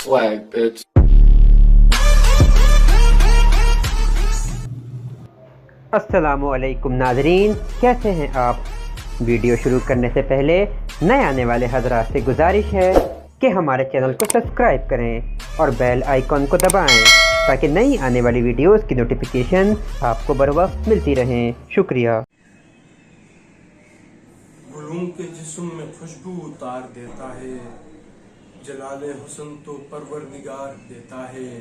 flag, bitch. السلام علیکم ناظرین، کیسے ہیں آپ؟ ویڈیو شروع کرنے سے پہلے نئے آنے والے حضرات سے گزارش ہے کہ ہمارے چینل کو سبسکرائب کریں اور بیل آئیکن کو دبائیں تاکہ نئی آنے والی ویڈیوز کی نوٹیفیکیشن آپ کو بر وقت ملتی رہیں۔ شکریہ۔ گلوں کے جسم میں خوشبو اتار دیتا ہے، جلال حسن تو پروردگار دیتا ہے،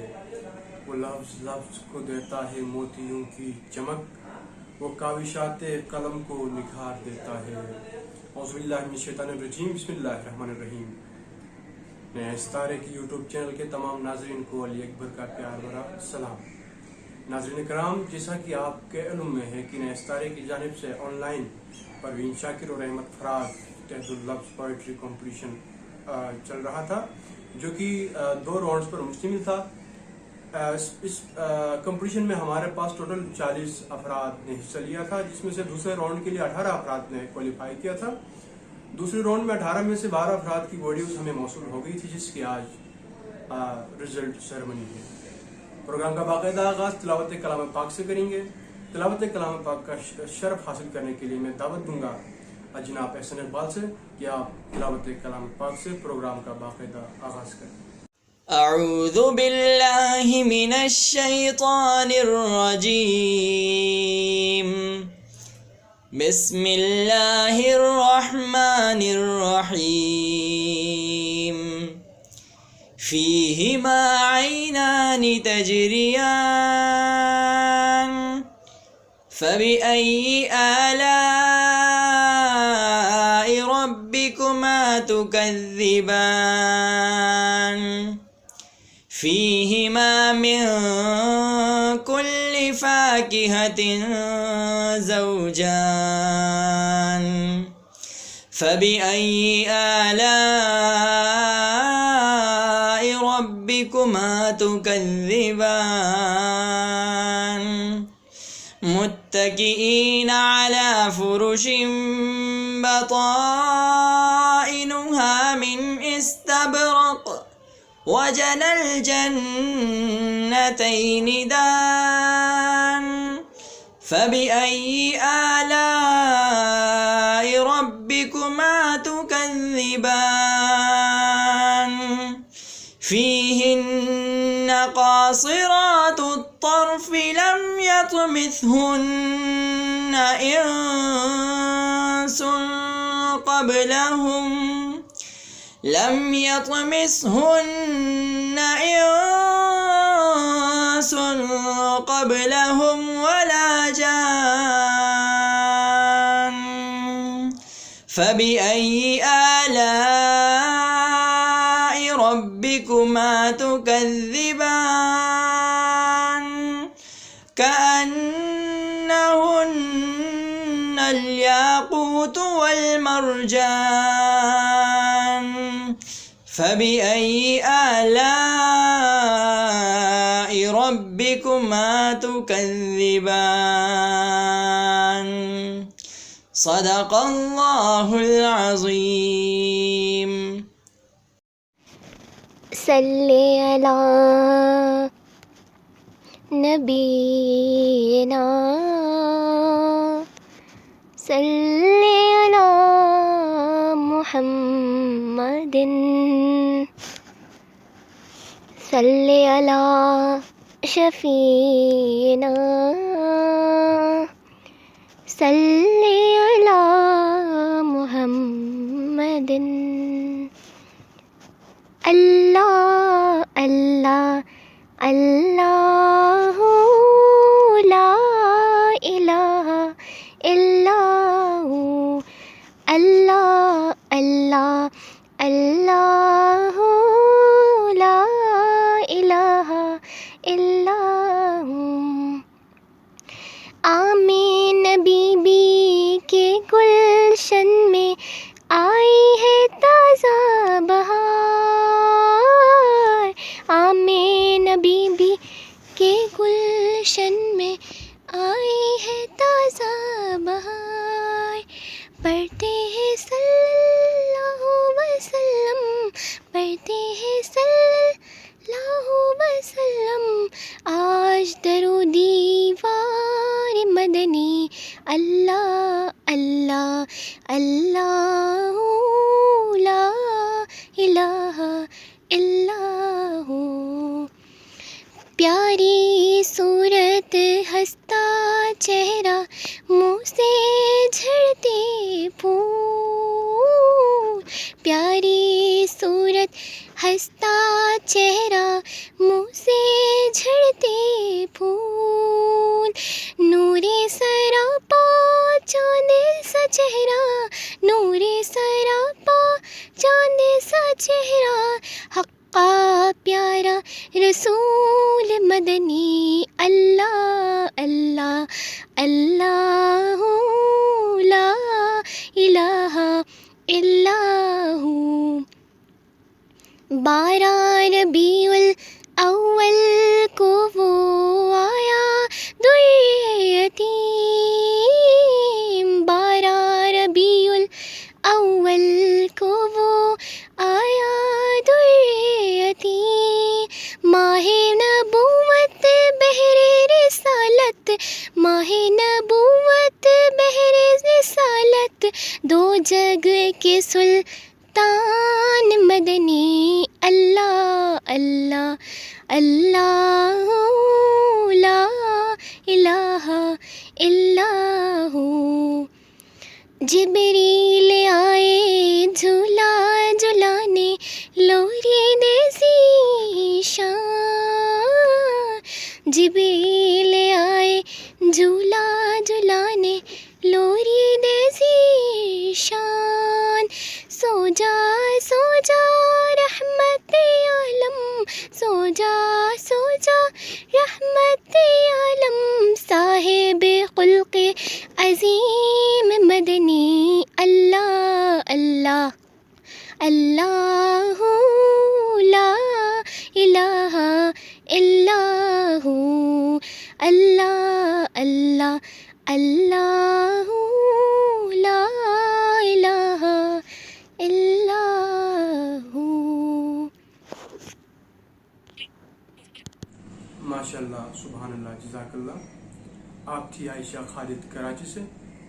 وہ لفظ لفظ کو دیتا ہے موتیوں کی چمک، وہ کاوشات قلم کو نکھار دیتا ہے۔ اعوذ باللہ من الشیطان الرجیم، بسم اللہ الرحمن الرحیم۔ نیا ستارے کی یوٹیوب چینل کے تمام ناظرین کو علی اکبر کا پیار بھرا سلام۔ ناظرین کرام، جیسا کہ آپ کے علم میں ہے کہ نیا ستارے کی جانب سے آن لائن پروین شاکر اور احمد فراز تحت اللفظ پوئٹری کمپٹیشن چل رہا تھا، جو کہ 2 راؤنڈز پر مشتمل تھا۔ اس کمپٹیشن میں ہمارے پاس ٹوٹل 40 افراد نے حصہ لیا تھا، جس میں سے دوسرے راؤنڈ کے لیے 18 افراد نے کوالیفائی کیا تھا۔ دوسرے راؤنڈ میں 18 میں سے 12 افراد کی ویڈیوز ہمیں موصول ہو گئی تھی، جس کی آج رزلٹ سیرمنی ہے۔ پروگرام کا باقاعدہ آغاز تلاوت کلام پاک سے کریں گے۔ تلاوت کلام پاک کا شرف حاصل کرنے کے لیے میں دعوت دوں گا جناب احسن اقبال سے کہ آپ تلاوت کلام پاک سے پروگرام کا باقاعدہ آغاز کریں۔ اعوذ باللہ من الشیطان الرجیم، بسم اللہ الرحمن الرحیم، فیہما عینان تجریان، فبأي آلاء ربكما تكذبان، فيهما من كل فاكهة زوجان، فبأي آلاء ربكما تكذبان، متكئين على فرش بطائنها من استبرق، وجنى الجنتين دان، فبأي آلاء ربكما تكذبان، فيهن قاصرات الطرف لم يطمثهن إنس قبلهم ولا جان، فبأي آلاء ربكما تكذبان، كأنهن الياقوت والمرجان، فبأي آلاء ربكما تكذبان، صدق اللہ العظیم۔ صلی علی نبینا، صلی علی محمد، صلی علی شفیعنا، صلی علی محمد۔ اللہ اللہ اللہ لا الہ الا ہو، اللہ اللہ اللہ لا الہ الا ہو۔ آمین بی بی کے گلشن میں آئی ہے تازہ بہار، آمین بی بی کے گلشن میں آئی ہے تازہ بہار، پڑھتے ہیں صلی اللہ وسلم، پڑھتے ہیں صلی وسلم آج در و دیوار مدنی اللہ اللہ اللہ لا الہ الا ہو. پیاری صورت ہنستا چہرہ منہ سے جھڑتے پھول. پیاری صورت ہنستا چہرہ منہ سے جھڑتے پھول. نور سراپا چاند سا چہرہ نور سراپا چاند سا چہرہ حقا پیارا رسول مدنی اللہ اللہ اللہ لا الہ الا ہو. 12 ربیع الاول کو وہ آیا در یتیم. 12 ربیع الاول کو وہ آیا در یتیم. ماہ نبوت بہر رسالت ماہ نبوت بہر رسالت دو جگ کے سلطان مدنی اللہ اللہ اللہ لا الہ الا ہو. جبریل آئے جھولا جھلانے لوری دے ذیشان. جبریل آئے جھولا جھلانے لوری دے ذیشان. سو جا رحمت عالم سو جا رحمت عالم صاحب خلق عظیم مدنی اللہ اللہ اللہ لا الہ الا ہو. اللہ اللہ اللہ لا الہ الا ہو. ماشاء اللہ سبحان اللہ جزاک اللہ. آپ تھی عائشہ خالد کراچی سے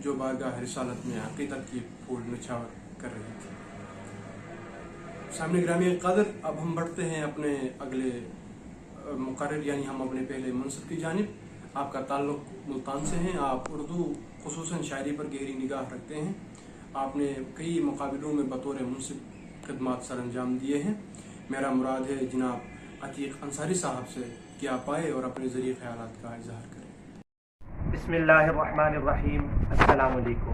جو بارگاہ رسالت میں عقیدت کی پھول نچھاور کر رہی تھی. سامنے گرامی قدر اب ہم بڑھتے ہیں اپنے اگلے مقرر یعنی ہم اپنے پہلے منصب کی جانب. آپ کا تعلق ملتان سے ہیں. آپ اردو خصوصاً شاعری پر گہری نگاہ رکھتے ہیں. آپ نے کئی مقابلوں میں بطور منصب خدمات سر انجام دیے ہیں. میرا مراد ہے جناب عتیق انصاری صاحب سے کہ آپ آئے اور اپنے ذریعے خیالات کا اظہار کریں. بسم اللہ الرحمن الرحیم. السلام علیکم.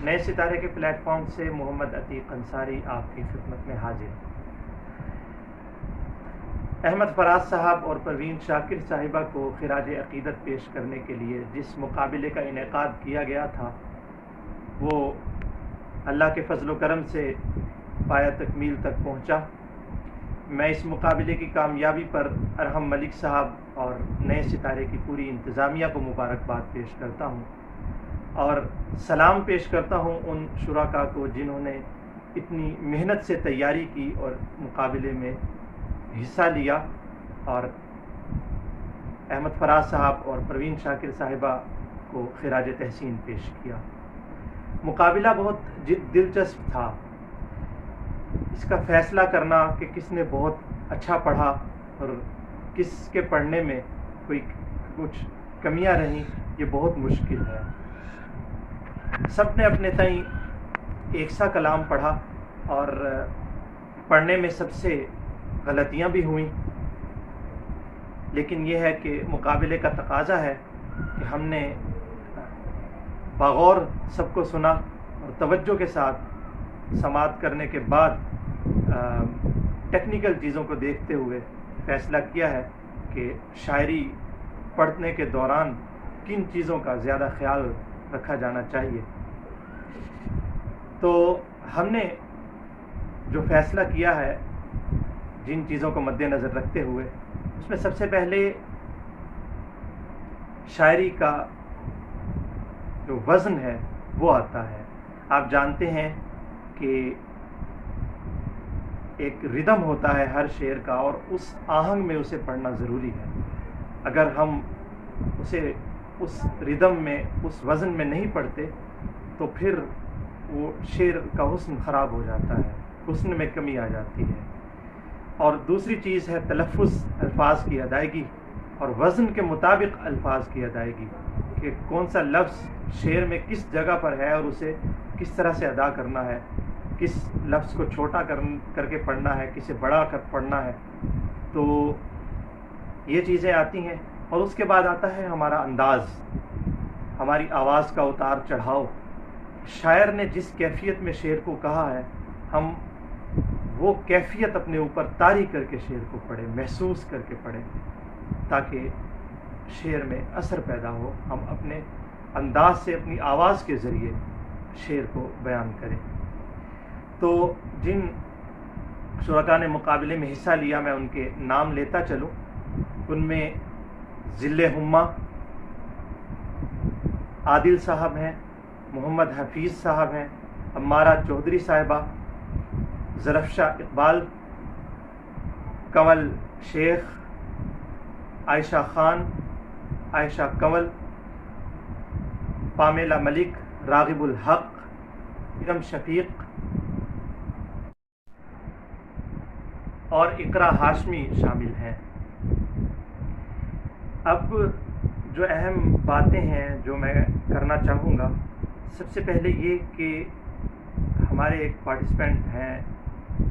نئے ستارے کے پلیٹ فارم سے محمد عتیق انصاری آپ کی خدمت میں حاضر. احمد فراز صاحب اور پروین شاکر صاحبہ کو خراج عقیدت پیش کرنے کے لیے جس مقابلے کا انعقاد کیا گیا تھا وہ اللہ کے فضل و کرم سے پایہ تکمیل تک پہنچا. میں اس مقابلے کی کامیابی پر ارحم ملک صاحب اور نئے ستارے کی پوری انتظامیہ کو مبارکباد پیش کرتا ہوں اور سلام پیش کرتا ہوں ان شرکاء کو جنہوں نے اتنی محنت سے تیاری کی اور مقابلے میں حصہ لیا اور احمد فراز صاحب اور پروین شاکر صاحبہ کو خراج تحسین پیش کیا. مقابلہ بہت دلچسپ تھا. اس کا فیصلہ کرنا کہ کس نے بہت اچھا پڑھا اور کس کے پڑھنے میں کوئی کچھ کمیاں رہیں یہ بہت مشکل ہے. سب نے اپنے تئیں ایک سا کلام پڑھا اور پڑھنے میں سب سے غلطیاں بھی ہوئیں، لیکن یہ ہے کہ مقابلے کا تقاضا ہے کہ ہم نے بغور سب کو سنا اور توجہ کے ساتھ سماعت کرنے کے بعد ٹیکنیکل چیزوں کو دیکھتے ہوئے فیصلہ کیا ہے کہ شاعری پڑھنے کے دوران کن چیزوں کا زیادہ خیال رکھا جانا چاہیے. تو ہم نے جو فیصلہ کیا ہے جن چیزوں کو مد نظر رکھتے ہوئے اس میں سب سے پہلے شاعری کا جو وزن ہے وہ آتا ہے. آپ جانتے ہیں کہ ایک ردم ہوتا ہے ہر شعر کا، اور اس آہنگ میں اسے پڑھنا ضروری ہے. اگر ہم اسے اس ردم میں، اس وزن میں نہیں پڑھتے تو پھر وہ شعر کا حسن خراب ہو جاتا ہے، حسن میں کمی آ جاتی ہے. اور دوسری چیز ہے تلفظ، الفاظ کی ادائیگی اور وزن کے مطابق الفاظ کی ادائیگی، کہ کون سا لفظ شعر میں کس جگہ پر ہے اور اسے کس طرح سے ادا کرنا ہے، کس لفظ کو چھوٹا کر کے پڑھنا ہے، کسے بڑا کر پڑھنا ہے. تو یہ چیزیں آتی ہیں. اور اس کے بعد آتا ہے ہمارا انداز، ہماری آواز کا اتار چڑھاؤ. شاعر نے جس کیفیت میں شعر کو کہا ہے، ہم وہ کیفیت اپنے اوپر طاری کر کے شعر کو پڑھیں، محسوس کر کے پڑھیں، تاکہ شعر میں اثر پیدا ہو. ہم اپنے انداز سے، اپنی آواز کے ذریعے شعر کو بیان کریں. تو جن شرکاء نے مقابلے میں حصہ لیا، میں ان کے نام لیتا چلوں. ان میں ذل ہمہ عادل صاحب ہیں، محمد حفیظ صاحب ہیں، عمارہ چودھری صاحبہ، ظرفشہ اقبال، کنول شیخ، عائشہ خان، عائشہ کنول، پامیلا ملک، راغب الحق، ارم شفیق اور اقرا ہاشمی شامل ہیں. اب جو اہم باتیں ہیں جو میں کرنا چاہوں گا، سب سے پہلے یہ کہ ہمارے ایک پارٹیسپینٹ ہیں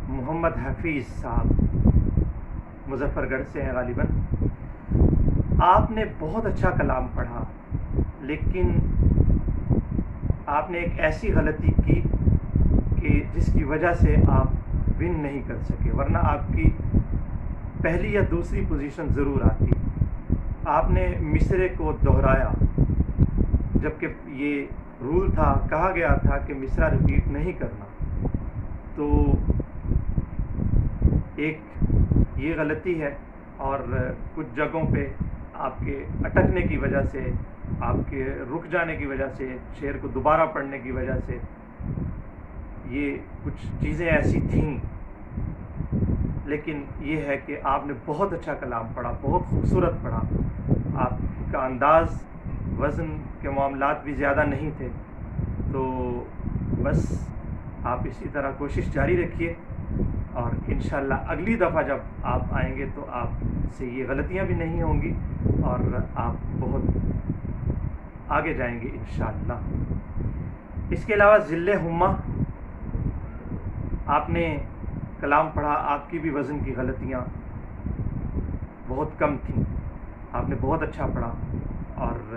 محمد حفیظ صاحب، مظفر گڑھ سے ہیں غالباً. آپ نے بہت اچھا کلام پڑھا، لیکن آپ نے ایک ایسی غلطی کی کہ جس کی وجہ سے آپ ون نہیں کر سکے، ورنہ آپ کی پہلی یا دوسری پوزیشن ضرور آتی. آپ نے مصرے کو دہرایا، جبکہ یہ رول تھا، کہا گیا تھا کہ مصرع ریپیٹ نہیں کرنا. تو ایک یہ غلطی ہے، اور کچھ جگہوں پہ آپ کے اٹکنے کی وجہ سے، آپ کے رک جانے کی وجہ سے، شعر کو دوبارہ پڑھنے کی وجہ سے، یہ کچھ چیزیں ایسی تھیں. لیکن یہ ہے کہ آپ نے بہت اچھا کلام پڑھا، بہت خوبصورت پڑھا. آپ کا انداز، وزن کے معاملات بھی زیادہ نہیں تھے. تو بس آپ اسی طرح کوشش جاری رکھیے، اور انشاءاللہ اگلی دفعہ جب آپ آئیں گے تو آپ سے یہ غلطیاں بھی نہیں ہوں گی، اور آپ بہت آگے جائیں گے انشاءاللہ. اس کے علاوہ ذل ہمہ، آپ نے کلام پڑھا، آپ کی بھی وزن کی غلطیاں بہت کم تھیں. آپ نے بہت اچھا پڑھا، اور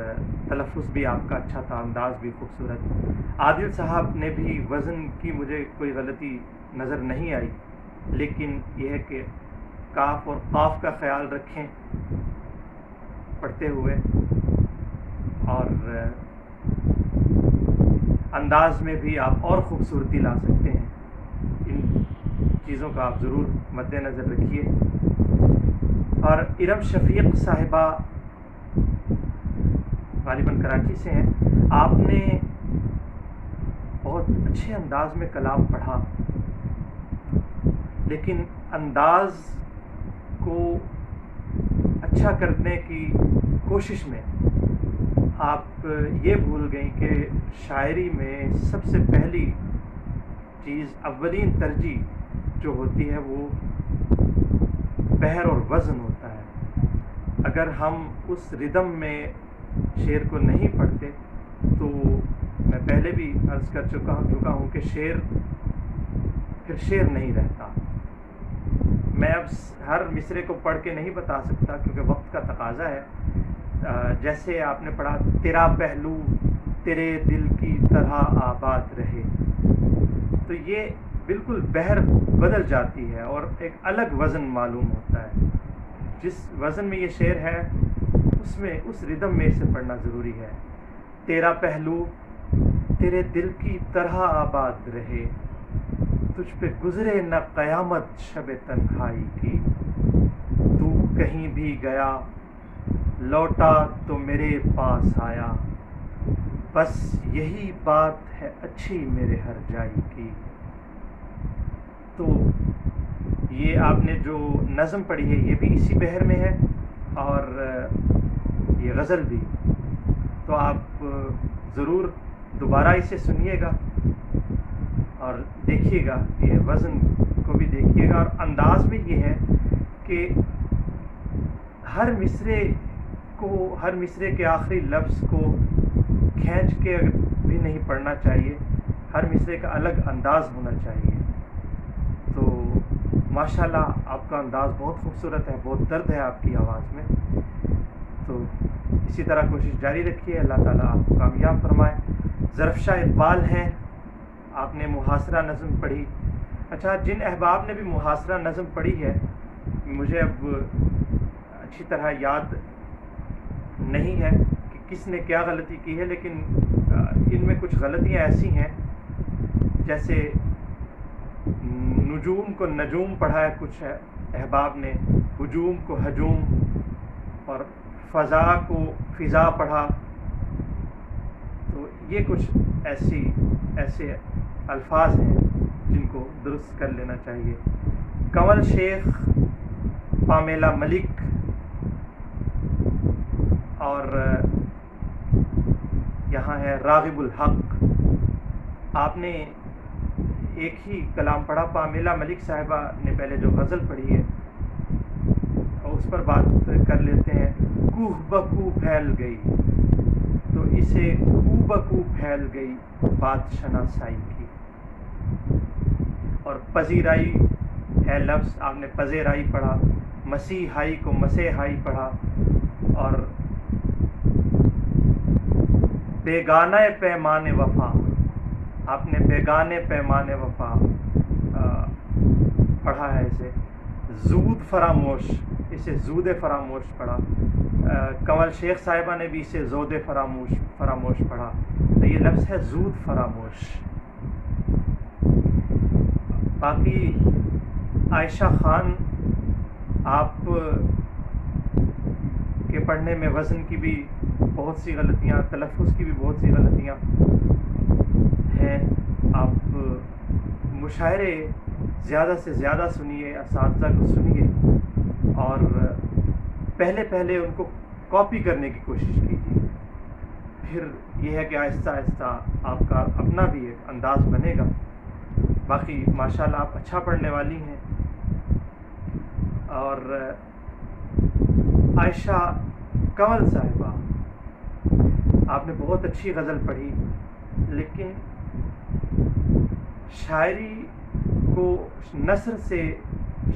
تلفظ بھی آپ کا اچھا تھا، انداز بھی خوبصورت. عادل صاحب نے بھی وزن کی مجھے کوئی غلطی نظر نہیں آئی، لیکن یہ ہے کہ کاف اور قاف کا خیال رکھیں پڑھتے ہوئے، اور انداز میں بھی آپ اور خوبصورتی لا سکتے ہیں. ان چیزوں کا آپ ضرور مد نظر رکھیے. اور ارم شفیق صاحبہ غالباً کراچی سے ہیں. آپ نے بہت اچھے انداز میں کلام پڑھا، لیکن انداز کو اچھا کرنے کی کوشش میں آپ یہ بھول گئیں کہ شاعری میں سب سے پہلی چیز، اولین ترجیح جو ہوتی ہے وہ بحر اور وزن ہوتا ہے. اگر ہم اس ردم میں شعر کو نہیں پڑھتے تو میں پہلے بھی عرض کر چکا ہوں کہ شعر پھر شعر نہیں رہتا. میں اب ہر مصرے کو پڑھ کے نہیں بتا سکتا کیونکہ وقت کا تقاضا ہے. جیسے آپ نے پڑھا، تیرا پہلو تیرے دل کی طرح آباد رہے، تو یہ بالکل بحر بدل جاتی ہے اور ایک الگ وزن معلوم ہوتا ہے. جس وزن میں یہ شعر ہے اس میں، اس ردم میں اسے پڑھنا ضروری ہے. تیرا پہلو تیرے دل کی طرح آباد رہے، تجھ پہ گزرے نہ قیامت شب تنہائی کی. تو کہیں بھی گیا لوٹا تو میرے پاس آیا، بس یہی بات ہے اچھی میرے ہر جائی کی. تو یہ آپ نے جو نظم پڑھی ہے یہ بھی اسی بحر میں ہے اور یہ غزل بھی، تو آپ ضرور دوبارہ اسے سنیے گا اور دیکھیے گا، یہ وزن کو بھی دیکھیے گا، اور انداز میں یہ ہے کہ ہر مصرے کے آخری لفظ کو کھینچ کے بھی نہیں پڑھنا چاہیے، ہر مصرے کا الگ انداز ہونا چاہیے۔ تو ماشاءاللہ آپ کا انداز بہت خوبصورت ہے، بہت درد ہے آپ کی آواز میں، تو اسی طرح کوشش جاری رکھیے، اللہ تعالیٰ آپ کو کامیاب فرمائے۔ ظرفشاہ اقبال ہیں، آپ نے محاصرہ نظم پڑھی۔ اچھا، جن احباب نے بھی محاصرہ نظم پڑھی ہے، مجھے اب اچھی طرح یاد نہیں ہے کہ کس نے کیا غلطی کی ہے، لیکن ان میں کچھ غلطیاں ایسی ہیں جیسے نجوم کو نجوم پڑھا ہے کچھ احباب نے، ہجوم کو ہجوم، اور فضا کو فضا پڑھا، تو یہ کچھ ایسے الفاظ ہیں جن کو درست کر لینا چاہیے۔ کنول شیخ، پامیلا ملک اور یہاں ہے راغب الحق، آپ نے ایک ہی کلام پڑھا۔ پامیلا ملک صاحبہ نے پہلے جو غزل پڑھی ہے اور اس پر بات کر لیتے ہیں۔ کوہ بکو پھیل گئی، تو اسے کوہ بکو پھیل گئی بات شناسائی کی، اور پذیرائی ہے لفظ، آپ نے پذیرائی پڑھا، مسیحائی کو مسیحائی پڑھا، اور بیگانہ پیمان وفا، آپ نے بیگانے پیمان وفا پڑھا ہے، اسے زود فراموش، اسے زود فراموش پڑھا۔ کنول شیخ صاحبہ نے بھی اسے زود فراموش پڑھا، تو یہ لفظ ہے زود فراموش۔ باقی عائشہ خان، آپ کے پڑھنے میں وزن کی بھی بہت سی غلطیاں، تلفظ کی بھی بہت سی غلطیاں ہیں، آپ مشاعرے زیادہ سے زیادہ سنیے، اساتذہ کو سنیے، اور پہلے ان کو کاپی کرنے کی کوشش کیجیے، پھر یہ ہے کہ آہستہ آہستہ آپ کا اپنا بھی ایک انداز بنے گا۔ باقی ماشاءاللہ آپ اچھا پڑھنے والی ہیں، اور عائشہ کنول صاحبہ، آپ نے بہت اچھی غزل پڑھی، لیکن شاعری کو، نثر سے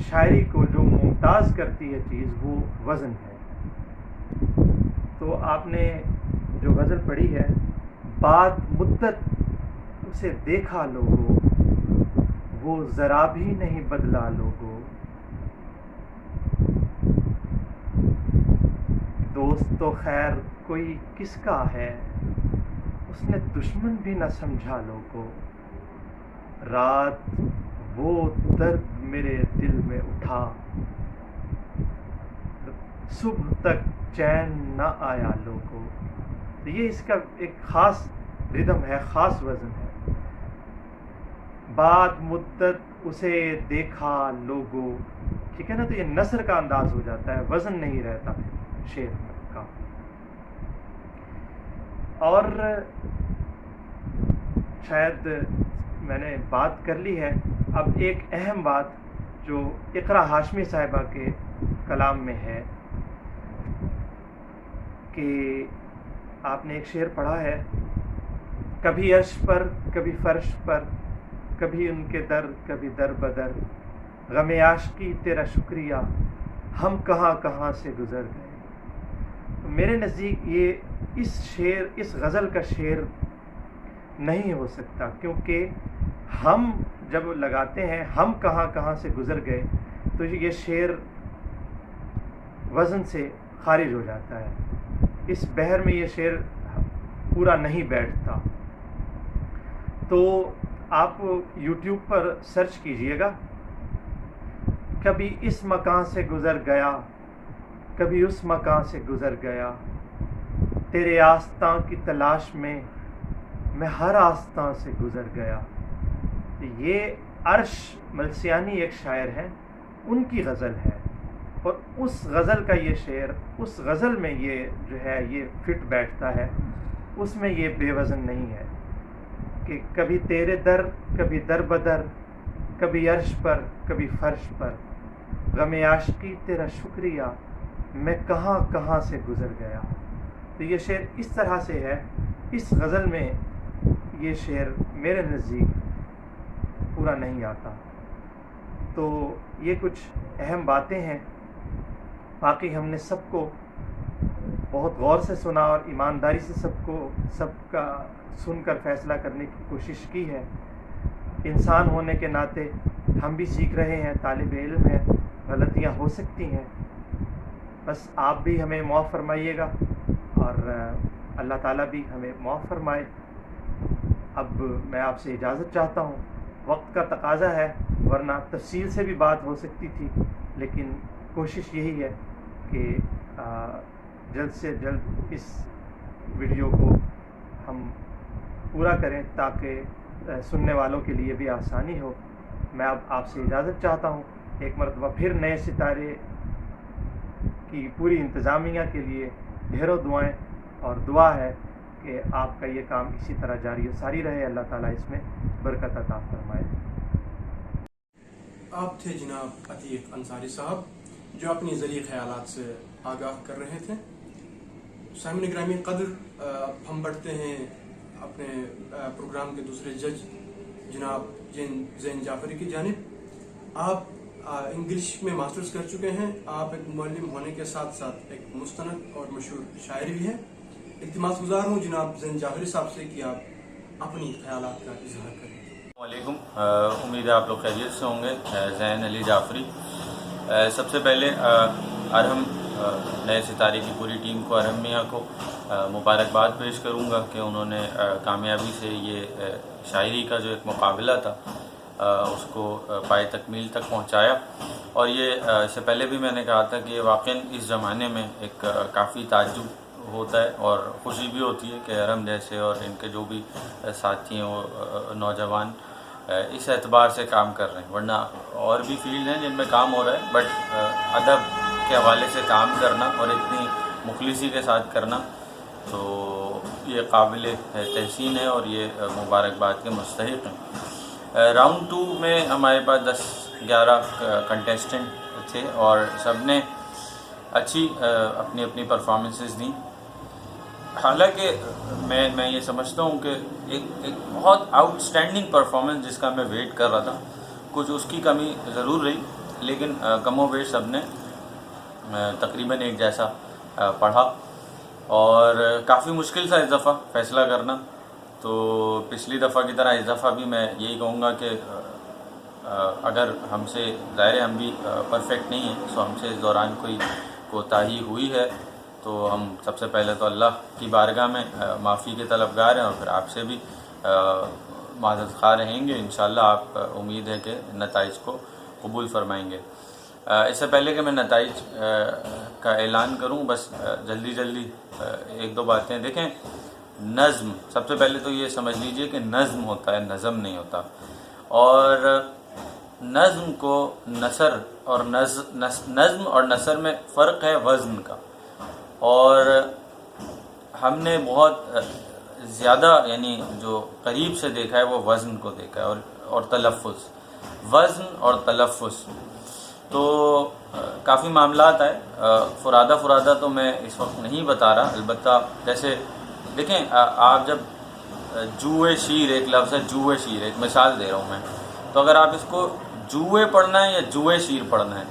شاعری کو جو ممتاز کرتی ہے چیز، وہ وزن ہے۔ تو آپ نے جو غزل پڑھی ہے، بعد مدت اسے دیکھا لوگوں، وہ ذرا بھی نہیں بدلا لوگوں، دوست تو خیر کوئی کس کا ہے، اس نے دشمن بھی نہ سمجھا لوگوں، رات وہ درد میرے دل میں اٹھا، صبح تک چین نہ آیا لوگوں۔ تو یہ اس کا ایک خاص ردم ہے، خاص وزن ہے۔ بعد مدت اسے دیکھا لوگوں، ٹھیک ہے نا، تو یہ نثر کا انداز ہو جاتا ہے، وزن نہیں رہتا شعر کا۔ اور شاید میں نے بات کر لی ہے، اب ایک اہم بات جو اقرا ہاشمی صاحبہ کے کلام میں ہے، کہ آپ نے ایک شعر پڑھا ہے، کبھی عرش پر کبھی فرش پر، کبھی ان کے در کبھی در بدر، غم عاشقی تیرا شکریہ ہم کہاں کہاں سے گزر گئے۔ میرے نزدیک یہ اس غزل کا شعر نہیں ہو سکتا، کیونکہ ہم جب لگاتے ہیں ہم کہاں کہاں سے گزر گئے، تو یہ شعر وزن سے خارج ہو جاتا ہے، اس بحر میں یہ شعر پورا نہیں بیٹھتا۔ تو آپ یوٹیوب پر سرچ کیجئے گا، کبھی اس مکان سے گزر گیا، کبھی اس مکان سے گزر گیا، تیرے آستاں کی تلاش میں میں ہر آستاں سے گزر گیا۔ یہ عرش ملسیانی ایک شاعر ہیں، ان کی غزل ہے، اور اس غزل کا یہ شعر، اس غزل میں یہ جو ہے یہ فٹ بیٹھتا ہے، اس میں یہ بے وزن نہیں ہے کہ کبھی تیرے در، کبھی در بدر، کبھی عرش پر، کبھی فرش پر، غم عاشقی تیرا شکریہ، میں کہاں کہاں سے گزر گیا۔ تو یہ شعر اس طرح سے ہے، اس غزل میں یہ شعر میرے نزدیک پورا نہیں آتا۔ تو یہ کچھ اہم باتیں ہیں، باقی ہم نے سب کو بہت غور سے سنا اور ایمانداری سے سب کا سن کر فیصلہ کرنے کی کوشش کی ہے۔ انسان ہونے کے ناطے ہم بھی سیکھ رہے ہیں، طالب علم ہیں، غلطیاں ہو سکتی ہیں، بس آپ بھی ہمیں معاف فرمائیے گا اور اللہ تعالیٰ بھی ہمیں معاف فرمائے۔ اب میں آپ سے اجازت چاہتا ہوں، وقت کا تقاضا ہے، ورنہ تفصیل سے بھی بات ہو سکتی تھی، لیکن کوشش یہی ہے کہ جلد سے جلد اس ویڈیو کو ہم پورا کریں تاکہ سننے والوں کے لیے بھی آسانی ہو۔ میں اب آپ سے اجازت چاہتا ہوں، ایک مرتبہ پھر نئے ستارے کی پوری انتظامیہ کے لیے ڈھیروں دعائیں، اور دعا ہے کہ آپ کا یہ کام اسی طرح جاری و ساری رہے، اللہ تعالیٰ اس میں برکت عطا فرمائے۔ آپ تھے جناب عتیق انصاری صاحب جو اپنی ذریعہ خیالات سے آگاہ کر رہے تھے۔ سامعین گرامی قدر، اب ہم بڑھتے ہیں اپنے پروگرام کے دوسرے جج جناب زین جعفری کی جانب۔ آپ انگلش میں ماسٹرز کر چکے ہیں، آپ ایک معلم ہونے کے ساتھ ساتھ ایک مستند اور مشہور شاعر بھی ہیں۔ التماس گزار ہوں جناب زین جعفری صاحب سے کہ آپ اپنی خیالات کا اظہار کریں۔ السلام علیکم، امید ہے آپ لوگ خیریت سے ہوں گے۔ زین علی جعفری، سب سے پہلے ارحم نئے ستارے کی پوری ٹیم کو، ارحم میاں کو مبارکباد پیش کروں گا کہ انہوں نے کامیابی سے یہ شاعری کا جو ایک مقابلہ تھا اس کو پائے تکمیل تک پہنچایا۔ اور یہ اس سے پہلے بھی میں نے کہا تھا کہ واقعاً اس زمانے میں ایک کافی تعجب ہوتا ہے اور خوشی بھی ہوتی ہے کہ ارحم جیسے اور ان کے جو بھی ساتھی ہیں وہ نوجوان اس اعتبار سے کام کر رہے ہیں، ورنہ اور بھی فیلڈ ہیں جن میں کام ہو رہا ہے، بٹ ادب کے حوالے سے کام کرنا اور اتنی مخلصی کے ساتھ کرنا تو یہ قابل تحسین ہے اور یہ مبارکباد کے مستحق ہیں۔ راؤنڈ 2 میں ہمارے پاس 10-11 کنٹیسٹنٹ تھے اور سب نے اچھی اپنی اپنی پرفارمنسز دیں۔ حالانکہ میں یہ سمجھتا ہوں کہ ایک بہت آؤٹ اسٹینڈنگ پرفارمنس جس کا میں ویٹ کر رہا تھا، کچھ اس کی کمی ضرور رہی، لیکن کم و بیش سب نے تقریباً ایک جیسا پڑھا اور کافی مشکل تھا اس دفعہ فیصلہ کرنا۔ تو پچھلی دفعہ کی طرح اس دفعہ بھی میں یہی کہوں گا کہ اگر ہم سے، ظاہر ہم بھی پرفیکٹ نہیں ہیں، سو ہم سے اس دوران کوئی کوتاہی ہوئی ہے تو ہم سب سے پہلے تو اللہ کی بارگاہ میں معافی کے طلبگار ہیں اور پھر آپ سے بھی معذرت خواہ رہیں گے۔ انشاءاللہ آپ امید ہے کہ نتائج کو قبول فرمائیں گے۔ اس سے پہلے کہ میں نتائج کا اعلان کروں، بس جلدی ایک دو باتیں دیکھیں۔ نظم، سب سے پہلے تو یہ سمجھ لیجئے کہ نظم ہوتا ہے، نظم نہیں ہوتا، اور نظم کو نثر اور نظم اور نثر میں فرق ہے وزن کا، اور ہم نے بہت زیادہ یعنی جو قریب سے دیکھا ہے وہ وزن کو دیکھا ہے اور تلفظ، وزن اور تلفظ تو کافی معاملات آئے۔ فرادہ تو میں اس وقت نہیں بتا رہا، البتہ جیسے دیکھیں آپ جب جوئے شیر، ایک لفظ ہے جوئے شیر، ایک مثال دے رہا ہوں میں، تو اگر آپ اس کو جوئے پڑھنا ہے یا جوئے شیر پڑھنا ہے،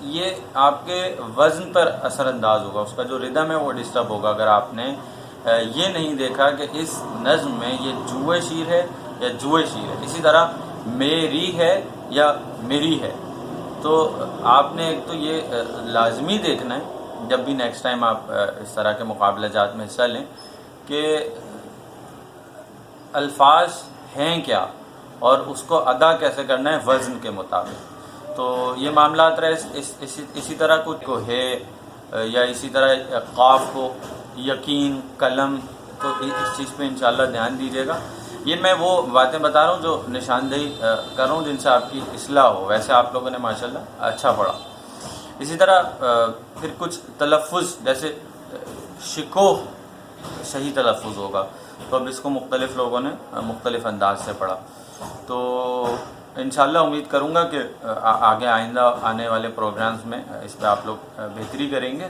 یہ آپ کے وزن پر اثر انداز ہوگا، اس کا جو ردم ہے وہ ڈسٹرب ہوگا اگر آپ نے یہ نہیں دیکھا کہ اس نظم میں یہ جوئے شیر ہے یا جوئے شیر ہے۔ اسی طرح میری ہے یا میری ہے، تو آپ نے ایک تو یہ لازمی دیکھنا ہے جب بھی نیکسٹ ٹائم آپ اس طرح کے مقابلہ جات میں حصہ لیں کہ الفاظ ہیں کیا اور اس کو ادا کیسے کرنا ہے وزن کے مطابق۔ تو یہ معاملات رہے، اسی طرح کچھ کو ہے یا اسی طرح قاف کو یقین، قلم، تو اس چیز پہ انشاءاللہ دھیان دیجیے گا۔ یہ میں وہ باتیں بتا رہا ہوں جو نشاندہی کر رہا ہوں جن سے آپ کی اصلاح ہو. ویسے آپ لوگوں نے ماشاءاللہ اچھا پڑھا. اسی طرح پھر کچھ تلفظ جیسے شکوہ صحیح تلفظ ہوگا تو اب اس کو مختلف لوگوں نے مختلف انداز سے پڑھا. تو انشاءاللہ امید کروں گا کہ آگے آئندہ آنے والے پروگرامز میں اس پہ آپ لوگ بہتری کریں گے.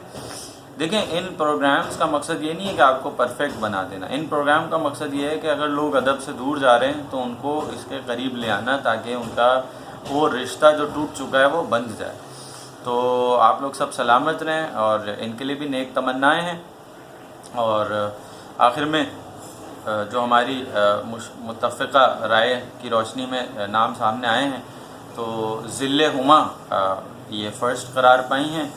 دیکھیں ان پروگرامز کا مقصد یہ نہیں ہے کہ آپ کو پرفیکٹ بنا دینا. ان پروگرام کا مقصد یہ ہے کہ اگر لوگ ادب سے دور جا رہے ہیں تو ان کو اس کے قریب لے آنا تاکہ ان کا وہ رشتہ جو ٹوٹ چکا ہے وہ بند جائے. تو آپ لوگ سب سلامت رہیں اور ان کے لیے بھی نیک تمنائیں ہیں. اور آخر میں جو ہماری متفقہ رائے کی روشنی میں نام سامنے آئے ہیں تو ذل ہما یہ فرسٹ قرار پائی ہیں.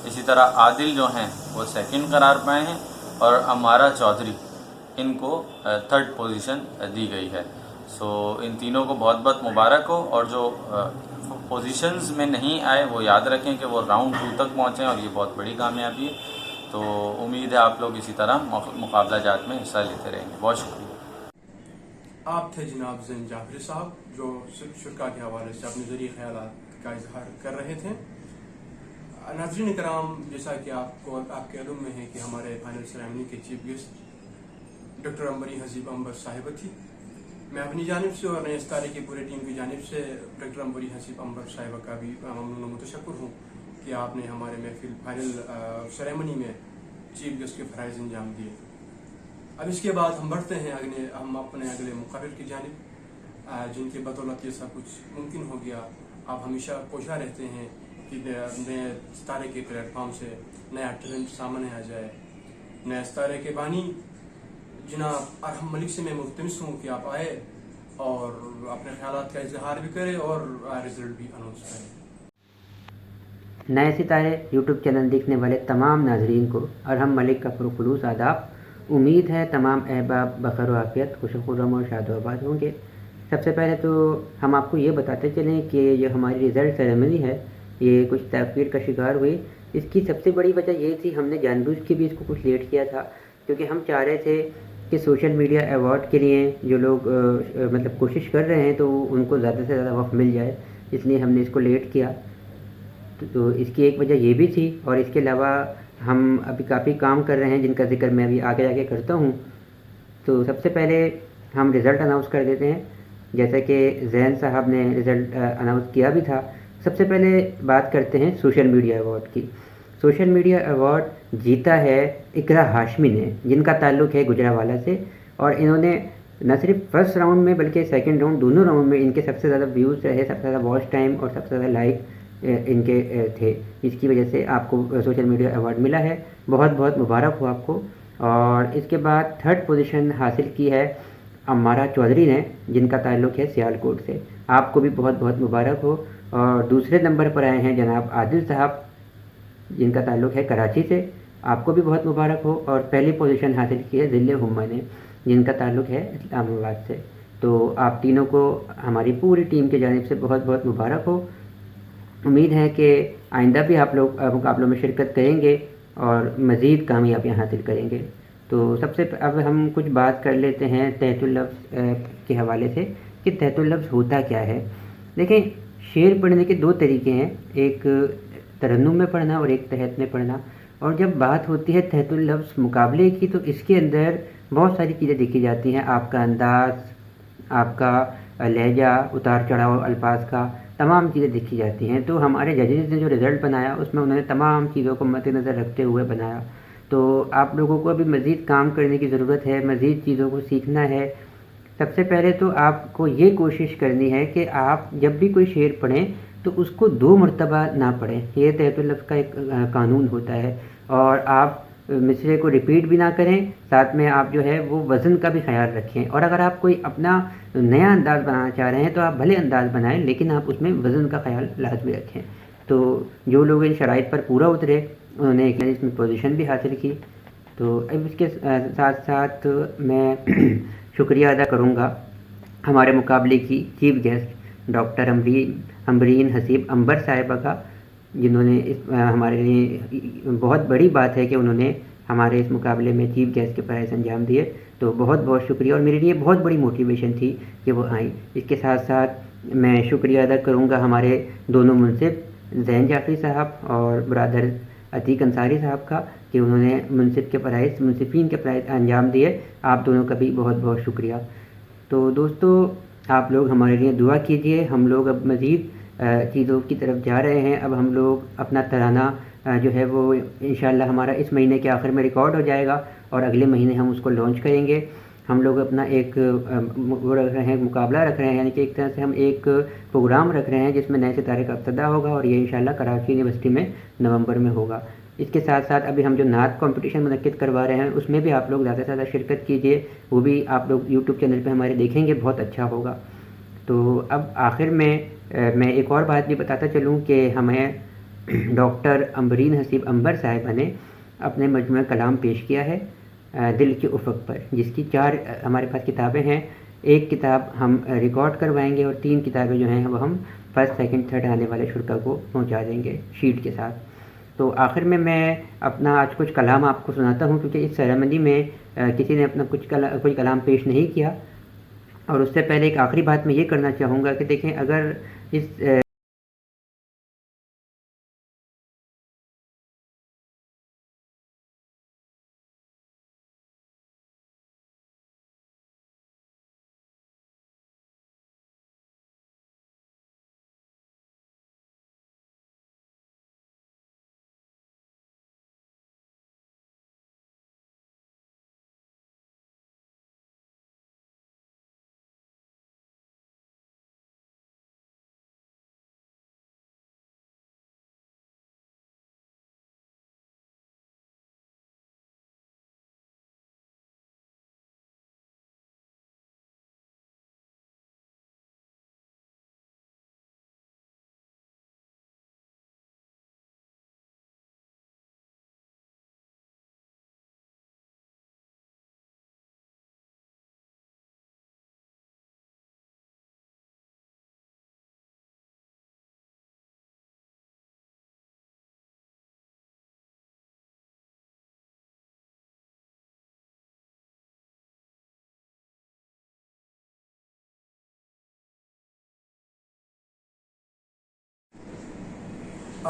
اسی طرح عادل جو ہیں وہ سیکنڈ قرار پائے ہیں اور امارہ چودھری ان کو تھرڈ پوزیشن دی گئی ہے. سو ان تینوں کو بہت بہت مبارک ہو. اور جو پوزیشنز میں نہیں آئے وہ یاد رکھیں کہ وہ راؤنڈ 2 تک پہنچیں اور یہ بہت بڑی کامیابی ہے. تو امید ہے آپ لوگ اسی طرح مقابلہ جات میں حصہ لیتے رہیں گے. بہت شکریہ. آپ تھے جناب زین جعفری صاحب جو شرکا کے حوالے سے اپنے ذریعے خیالات کا اظہار کر رہے تھے. ناظرین کرام، جیسا کہ آپ کے علم میں ہے کہ ہمارے فائنل سیریمنی کے chief guest doctor Ambreen Haseeb Amber صاحبہ تھی. میں اپنی جانب سے اور نئے ستارے کی پوری ٹیم کی جانب سے ڈاکٹر امبرین حسیب امبر صاحبہ کا بھی ممنون و متشکر ہوں کہ آپ نے ہمارے محفل فائنل سیریمنی میں چیف گیسٹ کے فرائض انجام دیے. اب اس کے بعد ہم بڑھتے ہیں ہم اپنے اگلے مقرر کی جانب جن کی بدولت یہ سب کچھ ممکن ہو گیا. آپ ہمیشہ کوشاں رہتے ہیں کہ نئے ستارے کے پلیٹ فارم سے نیا ٹیلنٹ سامنے آ جائے. نئے ستارے کے بانی جناب ارحم ملک سے میں ملتمس ہوں کہ آپ آئے اور اپنے خیالات کا اظہار بھی کریں اور رزلٹ بھی اناؤنس کریں. نئے ستارے یوٹیوب چینل دیکھنے والے تمام ناظرین کو ارحم ملک کا پرخلوص آداب. امید ہے تمام احباب بخیر و عافیت، خوش و خرم اور شاد و آباد ہوں گے. سب سے پہلے تو ہم آپ کو یہ بتاتے چلیں کہ یہ ہماری رزلٹ سیریمنی ہے یہ کچھ تاخیر کا شکار ہوئی. اس کی سب سے بڑی وجہ یہ تھی ہم نے جان بوجھ کے بھی اس کو کچھ لیٹ کیا تھا کیونکہ ہم چاہ رہے تھے کہ سوشل میڈیا ایوارڈ کے لیے جو لوگ مطلب کوشش کر رہے ہیں تو ان کو زیادہ سے زیادہ وقت مل جائے، اس لیے ہم نے اس کو لیٹ کیا. تو اس کی ایک وجہ یہ بھی تھی اور اس کے علاوہ ہم ابھی کافی کام کر رہے ہیں جن کا ذکر میں ابھی آگے کرتا ہوں. تو سب سے پہلے ہم رزلٹ اناؤنس کر دیتے ہیں جیسا کہ زین صاحب نے رزلٹ اناؤنس کیا بھی تھا. سب سے پہلے بات کرتے ہیں سوشل میڈیا ایوارڈ کی. سوشل میڈیا ایوارڈ جیتا ہے اقرا ہاشمی نے جن کا تعلق ہے گجرانوالہ سے. اور انہوں نے نہ صرف فرسٹ راؤنڈ میں بلکہ سیکنڈ راؤنڈ دونوں راؤنڈ میں ان کے سب سے زیادہ ویوز رہے، سب سے زیادہ واچ ٹائم اور سب سے زیادہ لائک ان کے تھے. اس کی وجہ سے آپ کو سوشل میڈیا ایوارڈ ملا ہے. بہت بہت مبارک ہو آپ کو. اور اس کے بعد تھرڈ پوزیشن حاصل کی ہے امارہ چودھری نے جن کا تعلق ہے سیالکوٹ سے. آپ کو بھی بہت بہت مبارک ہو. اور دوسرے نمبر پر آئے ہیں جناب عادل صاحب جن کا تعلق ہے کراچی سے. آپ کو بھی بہت مبارک ہو. اور پہلی پوزیشن حاصل کی ہے ذل ہما نے جن کا تعلق ہے اسلام آباد سے. تو آپ تینوں کو ہماری پوری ٹیم کی جانب سے بہت بہت مبارک ہو. امید ہے کہ آئندہ بھی آپ لوگ مقابلوں میں شرکت کریں گے اور مزید کامیابیاں حاصل کریں گے. تو سب سے اب ہم کچھ بات کر لیتے ہیں تحت اللفظ کے حوالے سے کہ تحت اللفظ ہوتا کیا ہے. دیکھیں شعر پڑھنے کے 2 طریقے ہیں، ایک ترنم میں پڑھنا اور ایک تحت میں پڑھنا. اور جب بات ہوتی ہے تحت اللفظ مقابلے کی تو اس کے اندر بہت ساری چیزیں دیکھی جاتی ہیں. آپ کا انداز، آپ کا لہجہ، اتار چڑھاؤ الفاظ کا، تمام چیزیں دیکھی جاتی ہیں. تو ہمارے ججز نے جو رزلٹ بنایا اس میں انہوں نے تمام چیزوں کو مد نظر رکھتے ہوئے بنایا. تو آپ لوگوں کو ابھی مزید کام کرنے کی ضرورت ہے، مزید چیزوں کو سیکھنا ہے. سب سے پہلے تو آپ کو یہ کوشش کرنی ہے کہ آپ جب بھی کوئی شعر پڑھیں تو اس کو 2 مرتبہ نہ پڑھیں. یہ تحت اللفظ کا ایک قانون ہوتا ہے. اور آپ مصرعے کو ریپیٹ بھی نہ کریں، ساتھ میں آپ جو ہے وہ وزن کا بھی خیال رکھیں. اور اگر آپ کوئی اپنا نیا انداز بنانا چاہ رہے ہیں تو آپ بھلے انداز بنائیں لیکن آپ اس میں وزن کا خیال لازمی رکھیں. تو جو لوگ ان شرائط پر پورا اترے انہوں نے ایک اس میں پوزیشن بھی حاصل کی. تو اب اس کے ساتھ ساتھ میں شکریہ ادا کروں گا ہمارے مقابلے کی chief guest doctor Ambreen Haseeb Amber صاحبہ کا، جنہوں نے ہمارے لیے بہت بڑی بات ہے کہ انہوں نے ہمارے اس مقابلے میں چیف گیسٹ کے فرائض انجام دیے. تو بہت بہت شکریہ، اور میرے لیے بہت بڑی موٹیویشن تھی کہ وہ آئیں۔ اس کے ساتھ ساتھ میں شکریہ ادا کروں گا ہمارے دونوں منصف زین جعفری صاحب اور برادر عتیق انصاری صاحب کا کہ انہوں نے منصفین کے فرائض انجام دیے۔ آپ دونوں کا بھی بہت بہت شکریہ۔ تو دوستو، آپ لوگ ہمارے لیے دعا کیجئے۔ ہم لوگ اب مزید چیزوں کی طرف جا رہے ہیں۔ اب ہم لوگ اپنا ترانہ جو ہے وہ انشاءاللہ ہمارا اس مہینے کے آخر میں ریکارڈ ہو جائے گا اور اگلے مہینے ہم اس کو لانچ کریں گے۔ ہم لوگ اپنا ایک وہ رکھ رہے ہیں، مقابلہ رکھ رہے ہیں، یعنی کہ ایک طرح سے ہم ایک پروگرام رکھ رہے ہیں جس میں نئے ستارے کا ابتدا ہوگا، اور یہ انشاءاللہ کراچی یونیورسٹی میں نومبر میں ہوگا۔ اس کے ساتھ ساتھ ابھی ہم جو نعت کمپٹیشن منعقد کروا رہے ہیں اس میں بھی آپ لوگ زیادہ سے زیادہ شرکت کیجئے، وہ بھی آپ لوگ یوٹیوب چینل پہ ہمارے دیکھیں گے، بہت اچھا ہوگا۔ تو اب آخر میں ایک اور بات بھی بتاتا چلوں کہ ہمیں ڈاکٹر امبرین حسیب امبر صاحبہ نے اپنے مجموعہ کلام پیش کیا ہے دل کے افق پر، جس کی 4 ہمارے پاس کتابیں ہیں۔ ایک کتاب ہم ریکارڈ کروائیں گے اور 3 کتابیں جو ہیں وہ ہم فرسٹ سیکنڈ تھرڈ آنے والے شرکا کو پہنچا دیں گے شیٹ کے ساتھ۔ تو آخر میں اپنا آج کچھ کلام آپ کو سناتا ہوں، کیونکہ اس سیریمنی میں کسی نے اپنا کوئی کلام پیش نہیں کیا۔ اور اس سے پہلے ایک آخری بات میں یہ کرنا چاہوں گا کہ دیکھیں، اگر اس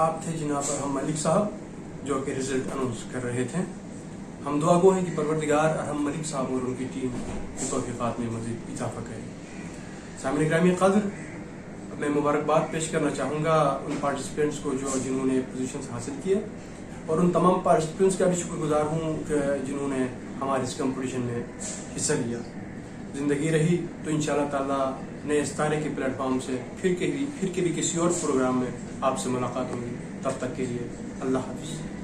آپ تھے جناب ارحم ملک صاحب جو کہ رزلٹ اناؤنس کر رہے تھے۔ ہم دعا گو ہیں کہ پروردگار ارحم ملک صاحب اور ان کی ٹیم کی توفیقات میں مزید اضافہ کرے۔ سامعین گرامی قدر، میں مبارکباد پیش کرنا چاہوں گا ان پارٹیسپینٹس کو جنہوں نے پوزیشنز حاصل کیے، اور ان تمام پارٹیسپینٹس کا بھی شکر گزار ہوں کہ جنہوں نے ہمارے اس کمپٹیشن میں حصہ لیا۔ زندگی رہی تو انشاءاللہ تعالیٰ نئے ستارے کے پلیٹ فارم سے پھر کے بھی کسی اور پروگرام میں آپ سے ملاقات ہوگی۔ تب تک کے لیے اللہ حافظ۔